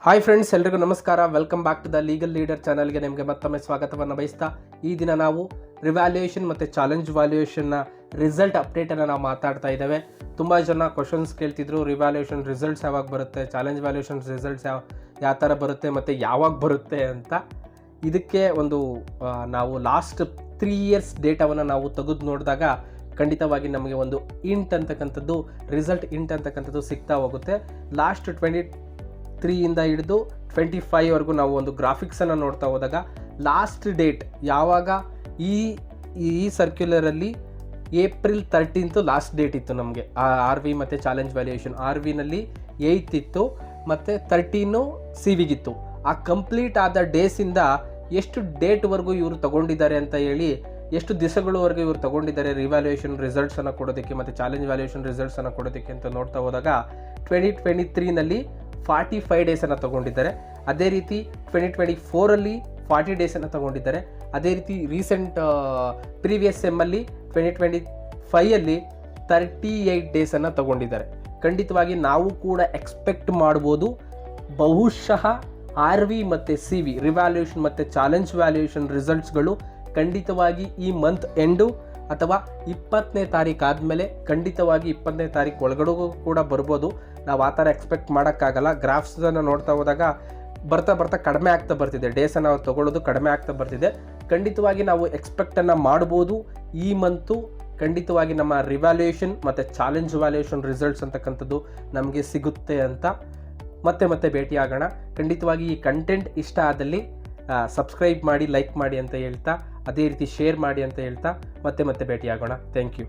Hi friends, ಎಲ್ರಿಗೂ ನಮಸ್ಕಾರ. Welcome back to the legal leader ಚಾನಲ್ಗೆ ನಿಮಗೆ ಮತ್ತೊಮ್ಮೆ ಸ್ವಾಗತವನ್ನು ಬಯಸ್ತಾ ಈ ದಿನ ನಾವು ರಿವ್ಯಾಲ್ಯೂಯೇಷನ್ ಮತ್ತು ಚಾಲೆಂಜ್ ವ್ಯಾಲ್ಯೂಯೇಷನ್ನ ರಿಸಲ್ಟ್ ಅಪ್ಡೇಟನ್ನು ನಾವು ಮಾತಾಡ್ತಾ ಇದ್ದೇವೆ. ತುಂಬ ಜನ ಕ್ವಶನ್ಸ್ ಕೇಳ್ತಿದ್ರು, ರಿವ್ಯಾಲ್ಯೂಯೇಷನ್ ರಿಸಲ್ಟ್ಸ್ ಯಾವಾಗ ಬರುತ್ತೆ, ಚಾಲೆಂಜ್ ವ್ಯಾಲ್ಯೂಯೇಷನ್ ರಿಸಲ್ಟ್ಸ್ ಯಾವ ಥರ ಬರುತ್ತೆ ಮತ್ತು ಯಾವಾಗ ಬರುತ್ತೆ ಅಂತ. ಇದಕ್ಕೆ ಒಂದು ನಾವು ಲಾಸ್ಟ್ 3 years ಡೇಟಾವನ್ನು ನಾವು ತೆಗೆದು ನೋಡಿದಾಗ ಖಂಡಿತವಾಗಿ ನಮಗೆ ಒಂದು ಇಂಟ್ ಅಂತಕ್ಕಂಥದ್ದು, ರಿಸಲ್ಟ್ ಇಂಟ್ ಅಂತಕ್ಕಂಥದ್ದು ಸಿಗ್ತಾ ಹೋಗುತ್ತೆ. ಲಾಸ್ಟ್ 23 ಇಂದ ಹಿಡಿದು 25ವರೆಗೂ ನಾವು ಒಂದು ಗ್ರಾಫಿಕ್ಸನ್ನು ನೋಡ್ತಾ ಹೋದಾಗ ಲಾಸ್ಟ್ ಡೇಟ್ ಯಾವಾಗ ಈ ಸರ್ಕ್ಯುಲರಲ್ಲಿ April 13th ಲಾಸ್ಟ್ ಡೇಟ್ ಇತ್ತು ನಮಗೆ. ಆರ್ ವಿ ಮತ್ತು ಚಾಲೆಂಜ್ ವ್ಯಾಲ್ಯೂಯೇಷನ್ ಆರ್ ವಿನಲ್ಲಿ 8th ಇತ್ತು ಮತ್ತು 13 ಸಿ ವಿಗಿತ್ತು. ಆ ಕಂಪ್ಲೀಟ್ ಆದ ಡೇಸಿಂದ ಎಷ್ಟು ಡೇಟ್ವರೆಗೂ ಇವರು ತಗೊಂಡಿದ್ದಾರೆ ಅಂತ ಹೇಳಿ, ಎಷ್ಟು ದಿವಸಗಳವರೆಗೂ ಇವರು ತಗೊಂಡಿದ್ದಾರೆ ರಿವ್ಯಾಲ್ಯೂಯೇಷನ್ ರಿಸಲ್ಟ್ಸನ್ನು ಕೊಡೋದಕ್ಕೆ ಮತ್ತು ಚಾಲೆಂಜ್ ವ್ಯಾಲ್ಯೂಯೇಷನ್ ರಿಸಲ್ಟ್ಸನ್ನು ಕೊಡೋದಕ್ಕೆ ಅಂತ ನೋಡ್ತಾ ಹೋದಾಗ 2023ನಲ್ಲಿ 45 ಡೇಸನ್ನು ತೊಗೊಂಡಿದ್ದಾರೆ. ಅದೇ ರೀತಿ 2024ಅಲ್ಲಿ 40 ಡೇಸನ್ನು ತೊಗೊಂಡಿದ್ದಾರೆ. ಅದೇ ರೀತಿ ರೀಸೆಂಟ್ ಪ್ರೀವಿಯಸ್ ಸೆಮ್ಮಲ್ಲಿ 2025ಅಲ್ಲಿ 38 ಡೇಸನ್ನು ತೊಗೊಂಡಿದ್ದಾರೆ. ಖಂಡಿತವಾಗಿ ನಾವು ಕೂಡ ಎಕ್ಸ್ಪೆಕ್ಟ್ ಮಾಡ್ಬೋದು, ಬಹುಶಃ ಆರ್ ವಿ ಮತ್ತು ಸಿ ವಿ ರಿವ್ಯಾಲ್ಯೂಯೇಷನ್ ಮತ್ತು ಚಾಲೆಂಜ್ ವ್ಯಾಲ್ಯೂಯೇಷನ್ ರಿಸಲ್ಟ್ಸ್ಗಳು ಖಂಡಿತವಾಗಿ ಈ ಮಂತ್ ಎಂಡು ಅಥವಾ 20ನೇ ತಾರೀಕು ಆದಮೇಲೆ, ಖಂಡಿತವಾಗಿ 20ನೇ ತಾರೀಕು ಒಳಗಡೆಗೂ ಕೂಡ ಬರ್ಬೋದು. ನಾವು ಆ ಥರ ಎಕ್ಸ್ಪೆಕ್ಟ್ ಮಾಡೋಕ್ಕಾಗಲ್ಲ. ಗ್ರಾಫ್ಸನ್ನು ನೋಡ್ತಾ ಹೋದಾಗ ಬರ್ತಾ ಕಡಿಮೆ ಆಗ್ತಾ ಬರ್ತಿದೆ, ಡೇಸನ್ನು ನಾವು ತೊಗೊಳ್ಳೋದು ಕಡಿಮೆ ಆಗ್ತಾ ಬರ್ತಿದೆ. ಖಂಡಿತವಾಗಿ ನಾವು ಎಕ್ಸ್ಪೆಕ್ಟನ್ನು ಮಾಡ್ಬೋದು ಈ ಮಂತು ಖಂಡಿತವಾಗಿ ನಮ್ಮ ರಿವ್ಯಾಲ್ಯೂಯೇಷನ್ ಮತ್ತು ಚಾಲೆಂಜ್ ವ್ಯಾಲ್ಯೂಯೇಷನ್ ರಿಸಲ್ಟ್ಸ್ ಅಂತಕ್ಕಂಥದ್ದು ನಮಗೆ ಸಿಗುತ್ತೆ ಅಂತ. ಮತ್ತೆ ಭೇಟಿಯಾಗೋಣ. ಖಂಡಿತವಾಗಿ ಈ ಕಂಟೆಂಟ್ ಇಷ್ಟ ಆದಲ್ಲಿ ಸಬ್ಸ್ಕ್ರೈಬ್ ಮಾಡಿ, ಲೈಕ್ ಮಾಡಿ ಅಂತ ಹೇಳ್ತಾ, ಅದೇ ರೀತಿ ಶೇರ್ ಮಾಡಿ ಅಂತ ಹೇಳ್ತಾ ಮತ್ತೆ ಭೇಟಿಯಾಗೋಣ. Thank you.